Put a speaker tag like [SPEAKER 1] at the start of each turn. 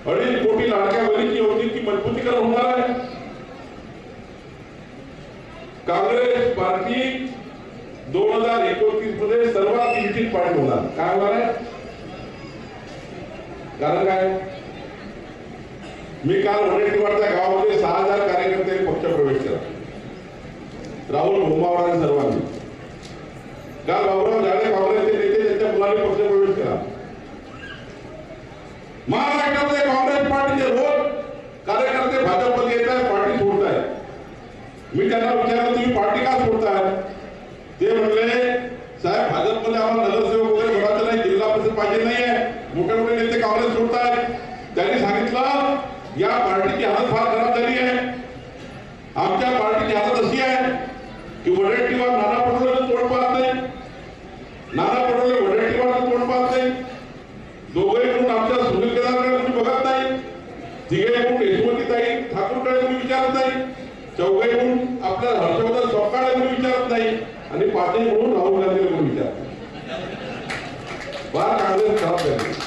[SPEAKER 1] 2.5 कोटी लाडक्या बहिणीची योजनेची मजबूतीकरण होणार आहे। काँग्रेस पार्टी 2029 मध्ये सर्वात किंचित पार्टी होणार। काय होणार आहे? कारण काय? मी काल वडेट्टीवारच्या गावामध्ये 6000 कार्यकर्त्यांनी पक्ष प्रवेश केला। राहुल भोमावडा सर्वांनी काल बाबूराव झाले काँग्रेसचे नेते त्यांच्या मुलांनी पक्ष प्रवेश केला। महाराष्ट्रामध्ये काँग्रेस पार्टीचे रोज कार्यकर्ते भाजपमध्ये येत आहेत, पार्टी सोडत आहेत। मी त्यांना विचारलं तुम्ही पार्टी का सोडताय? ते म्हणले साहेब भाजपमध्ये आम्हाला नगरसेवक वगैरे भरायचं नाही, जिल्हा परिषद पाहिजे नाहीये, मोठे मोठे नेते काँग्रेस सोडतायत। त्यांनी सांगितलं या पार्टीची हालत फार खराब झाली आहे। आमच्या पार्टीची हालत अशी आहे की वडेट्टीवार नाना पटोलेचं तोंड पाहत नाही, नाना पटोले वडेट्टीवारचं तोंड पाहत नाही, दोघे म्हणून आमच्या सुनील केदारकडे कोणी बघत नाही, तिघे म्हणून यशवंतीताई ठाकूरकडे कोणी विचारत नाही, चौघे म्हणून आपल्या हर्षवर्धन सोपकाळे कोणी विचारत नाही आणि पाचही म्हणून राहुल गांधीला कोणी विचारत नाही। फार काँग्रेस खराब झाली।